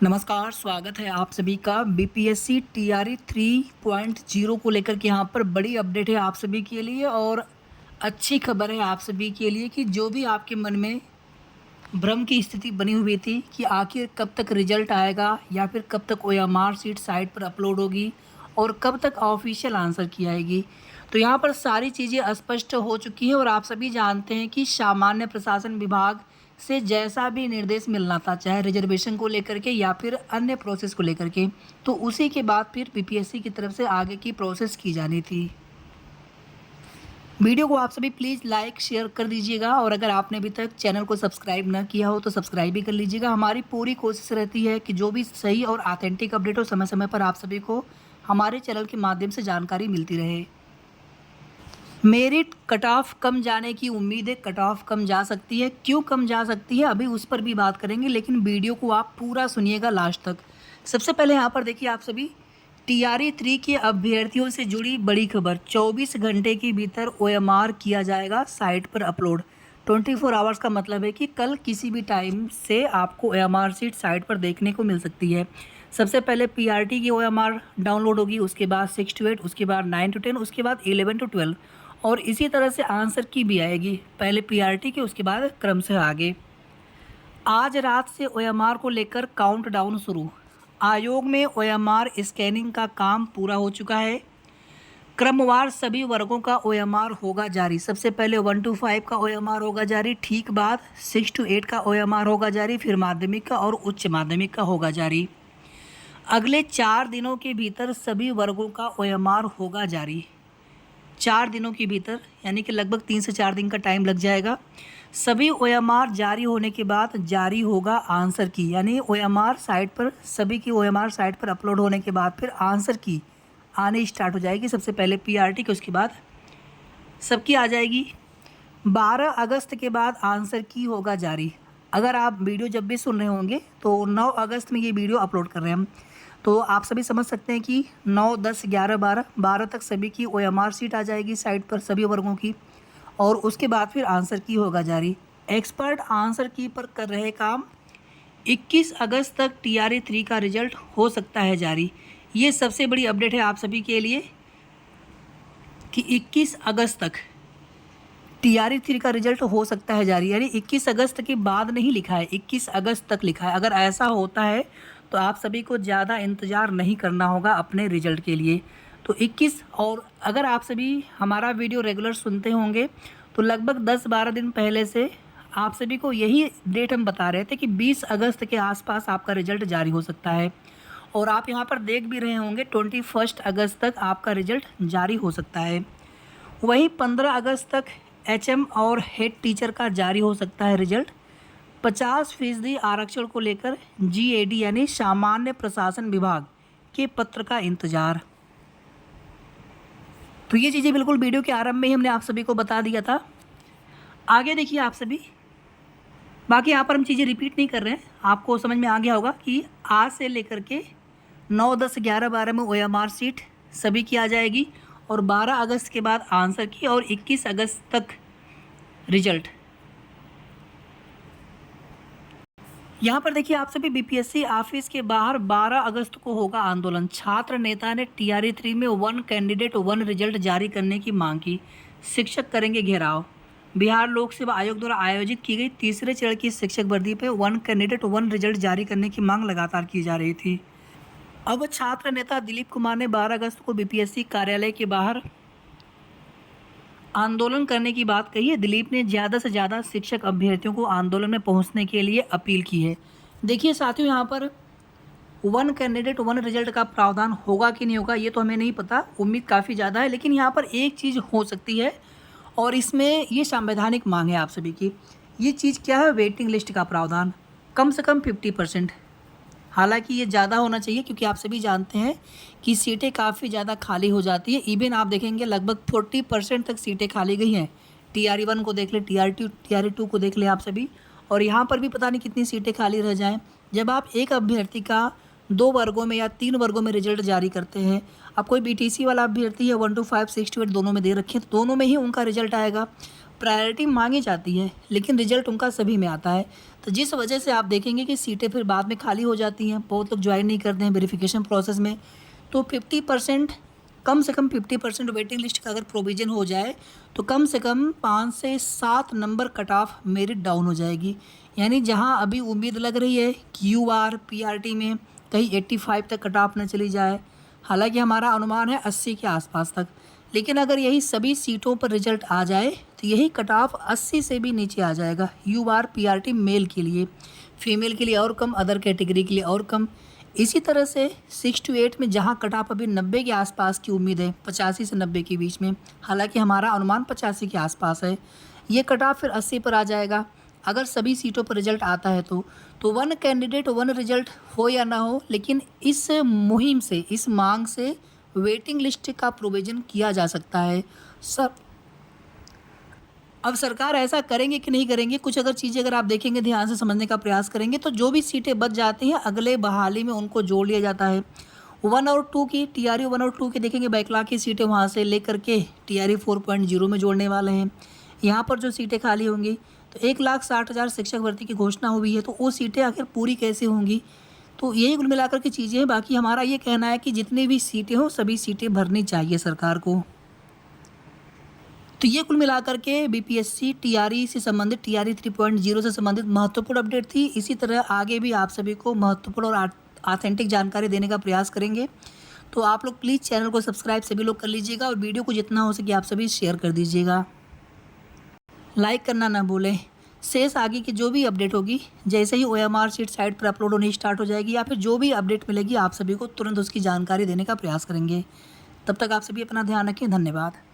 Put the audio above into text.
नमस्कार, स्वागत है आप सभी का बीपीएससी टीआरई 3.0 को लेकर के यहाँ पर बड़ी अपडेट है आप सभी के लिए। और अच्छी खबर है आप सभी के लिए कि जो भी आपके मन में भ्रम की स्थिति बनी हुई थी कि आखिर कब तक रिजल्ट आएगा या फिर कब तक ओएमआर शीट साइट पर अपलोड होगी और कब तक ऑफिशियल आंसर की आएगी, तो यहाँ पर सारी चीज़ें स्पष्ट हो चुकी हैं। और आप सभी जानते हैं कि सामान्य प्रशासन विभाग से जैसा भी निर्देश मिलना था, चाहे रिजर्वेशन को लेकर के या फिर अन्य प्रोसेस को लेकर के, तो उसी के बाद फिर बीपीएससी की तरफ से आगे की प्रोसेस की जानी थी। वीडियो को आप सभी प्लीज़ लाइक शेयर कर दीजिएगा और अगर आपने अभी तक चैनल को सब्सक्राइब ना किया हो तो सब्सक्राइब भी कर लीजिएगा। हमारी पूरी कोशिश रहती है कि जो भी सही और ऑथेंटिक अपडेट हो समय समय पर आप सभी को हमारे चैनल के माध्यम से जानकारी मिलती रहे। मेरिट कट ऑफ कम जाने की उम्मीद है। कट ऑफ कम जा सकती है, क्यों कम जा सकती है अभी उस पर भी बात करेंगे, लेकिन वीडियो को आप पूरा सुनिएगा लास्ट तक। सबसे पहले यहाँ पर देखिए आप सभी, टीआरई 3 के अभ्यर्थियों से जुड़ी बड़ी खबर। 24 घंटे के भीतर ओएमआर किया जाएगा साइट पर अपलोड। 24 आवर्स का मतलब है कि कल किसी भी टाइम से आपको ओएमआर शीट साइट पर देखने को मिल सकती है। सबसे पहले पीआरटी की ओएमआर डाउनलोड होगी, उसके बाद 6 to 8, उसके बाद 9 to 10, उसके बाद 11 to 12 और इसी तरह से आंसर की भी आएगी। पहले पीआरटी की, उसके बाद क्रम से आगे। आज रात से ओएमआर को लेकर काउंटडाउन शुरू। आयोग में ओएमआर स्कैनिंग का काम पूरा हो चुका है। क्रमवार सभी वर्गों का ओएमआर होगा जारी। सबसे पहले 1 to 5 का ओएमआर होगा जारी, ठीक बाद 6 to 8 का ओएमआर होगा जारी, फिर माध्यमिक का और उच्च माध्यमिक का होगा जारी। अगले 4 दिनों के भीतर सभी वर्गों का ओएमआर होगा जारी। 4 दिनों के भीतर, यानी कि लगभग 3 से 4 दिन का टाइम लग जाएगा। सभी ओएमआर जारी होने के बाद जारी होगा आंसर की, यानी ओएमआर साइट पर, सभी की ओएमआर साइट पर अपलोड होने के बाद फिर आंसर की आने स्टार्ट हो जाएगी। सबसे पहले पीआरटी की, उसके बाद सबकी आ जाएगी। 12 अगस्त के बाद आंसर की होगा जारी। अगर आप वीडियो जब भी सुन रहे होंगे तो 9 अगस्त में ये वीडियो अपलोड कर रहे हैं हम, तो आप सभी समझ सकते हैं कि 9, 10, 11, 12 तक सभी की ओएमआर शीट आ जाएगी साइट पर सभी वर्गों की, और उसके बाद फिर आंसर की होगा जारी। एक्सपर्ट आंसर की पर कर रहे काम। 21 अगस्त तक टीआरई 3 का रिजल्ट हो सकता है जारी। ये सबसे बड़ी अपडेट है आप सभी के लिए कि 21 अगस्त तक टीआरई 3 का रिजल्ट हो सकता है जारी, यानी 21 अगस्त के बाद नहीं लिखा है, 21 अगस्त तक लिखा है। अगर ऐसा होता है तो आप सभी को ज़्यादा इंतज़ार नहीं करना होगा अपने रिजल्ट के लिए। तो 21, और अगर आप सभी हमारा वीडियो रेगुलर सुनते होंगे तो लगभग 10-12 दिन पहले से आप सभी को यही डेट हम बता रहे थे कि 20 अगस्त के आसपास आपका रिजल्ट जारी हो सकता है। और आप यहाँ पर देख भी रहे होंगे 21 अगस्त तक आपका रिजल्ट जारी हो सकता है। वहीं 15 अगस्त तक एचएम और हेड टीचर का जारी हो सकता है रिजल्ट। 50% आरक्षण को लेकर जीएडी यानी सामान्य प्रशासन विभाग के पत्र का इंतजार। तो ये चीज़ें बिल्कुल वीडियो के आरंभ में ही हमने आप सभी को बता दिया था। आगे देखिए आप सभी, बाकी यहाँ पर हम चीज़ें रिपीट नहीं कर रहे हैं, आपको समझ में आ गया होगा कि आज से लेकर के 9, 10, 11, 12 में ओएमआर शीट सभी की आ जाएगी और 12 अगस्त के बाद आंसर की और 21 अगस्त तक रिजल्ट। यहाँ पर देखिए आप सभी, बीपीएससी ऑफिस के बाहर 12 अगस्त को होगा आंदोलन। छात्र नेता ने टीआरई 3 में 1 कैंडिडेट 1 रिजल्ट जारी करने की मांग की। शिक्षक करेंगे घेराव। बिहार लोक सेवा आयोग द्वारा आयोजित की गई तीसरे चरण की शिक्षक भर्ती पे 1 कैंडिडेट 1 रिजल्ट जारी करने की मांग लगातार की जा रही थी। अब छात्र नेता दिलीप कुमार ने 12 अगस्त को बीपीएससी कार्यालय के बाहर आंदोलन करने की बात कही है। दिलीप ने ज़्यादा से ज़्यादा शिक्षक अभ्यर्थियों को आंदोलन में पहुंचने के लिए अपील की है। देखिए साथियों, यहाँ पर 1 कैंडिडेट 1 रिजल्ट का प्रावधान होगा कि नहीं होगा ये तो हमें नहीं पता, उम्मीद काफ़ी ज़्यादा है, लेकिन यहाँ पर एक चीज़ हो सकती है और इसमें ये संवैधानिक मांग है आप सभी की। ये चीज़ क्या है? वेटिंग लिस्ट का प्रावधान, कम से कम 50%। हालांकि ये ज़्यादा होना चाहिए क्योंकि आप सभी जानते हैं कि सीटें काफ़ी ज़्यादा खाली हो जाती है। इवन आप देखेंगे लगभग 40% तक सीटें खाली गई हैं। टीआरई 1 को देख ले, टीआरई 2 को देख ले आप सभी, और यहाँ पर भी पता नहीं कितनी सीटें खाली रह जाएं। जब आप एक अभ्यर्थी का 2 वर्गों में या 3 वर्गों में रिजल्ट जारी करते हैं, अब कोई बीटीसी वाला अभ्यर्थी है 1 to 5, 6 to 8 दोनों में दे रखे हैं, तो दोनों में ही उनका रिजल्ट आएगा। प्रायोरिटी मांगी जाती है, लेकिन रिजल्ट उनका सभी में आता है। तो जिस वजह से आप देखेंगे कि सीटें फिर बाद में खाली हो जाती हैं, बहुत लोग ज्वाइन नहीं करते हैं वेरिफिकेशन प्रोसेस में। तो 50% कम से कम 50% वेटिंग लिस्ट का अगर प्रोविज़न हो जाए तो कम से कम 5 से 7 number cut off merit down हो जाएगी। यानी जहां अभी उम्मीद लग रही है कि यूआर पीआरटी में कहीं 85 तक कट ऑफ न चली जाए, हालांकि हमारा अनुमान है 80 के आसपास तक, लेकिन अगर यही सभी सीटों पर रिजल्ट आ जाए तो यही कट ऑफ 80 से भी नीचे आ जाएगा। यूआर पीआरटी मेल के लिए, फीमेल के लिए और कम, अदर कैटेगरी के लिए और कम। इसी तरह से 6 to 8 में जहां कट ऑफ अभी 90 के आसपास की उम्मीद है, 85 से 90 के बीच में, हालांकि हमारा अनुमान 85 के आसपास है, ये कट ऑफ फिर 80 पर आ जाएगा अगर सभी सीटों पर रिजल्ट आता है। तो 1 कैंडिडेट 1 रिजल्ट हो या ना हो, लेकिन इस मुहिम से, इस मांग से वेटिंग लिस्ट का प्रोविज़न किया जा सकता है। सब अब सरकार ऐसा करेंगे कि नहीं करेंगे, कुछ अगर चीज़ें अगर आप देखेंगे, ध्यान से समझने का प्रयास करेंगे, तो जो भी सीटें बच जाती हैं अगले बहाली में उनको जोड़ लिया जाता है। 1 और 2 की, टीआरयू 1 और 2 की देखेंगे बैकलॉग की सीटें वहाँ से लेकर के टीआरयू 4.0 में जोड़ने वाले हैं। यहाँ पर जो सीटें खाली होंगी, तो 1,60,000 शिक्षक भर्ती की घोषणा हुई है, तो वो सीटें आखिर पूरी कैसे होंगी। तो यही कुल मिलाकर की चीज़ें हैं। बाकी हमारा ये कहना है कि जितनी भी सीटें हों सभी सीटें भरनी चाहिए सरकार को। तो ये कुल मिलाकर के बीपीएससी टीआरई से संबंधित, टीआरई 3.0 से संबंधित महत्वपूर्ण अपडेट थी। इसी तरह आगे भी आप सभी को महत्वपूर्ण और ऑथेंटिक जानकारी देने का प्रयास करेंगे। तो आप लोग प्लीज़ चैनल को सब्सक्राइब सभी लोग कर लीजिएगा और वीडियो को जितना हो सके आप सभी शेयर कर दीजिएगा, लाइक करना ना भूलें। शेष आगे की जो भी अपडेट होगी, जैसे ही ओएमआर शीट साइट पर अपलोड होनी स्टार्ट हो जाएगी या फिर जो भी अपडेट मिलेगी आप सभी को तुरंत उसकी जानकारी देने का प्रयास करेंगे। तब तक आप सभी अपना ध्यान रखें। धन्यवाद।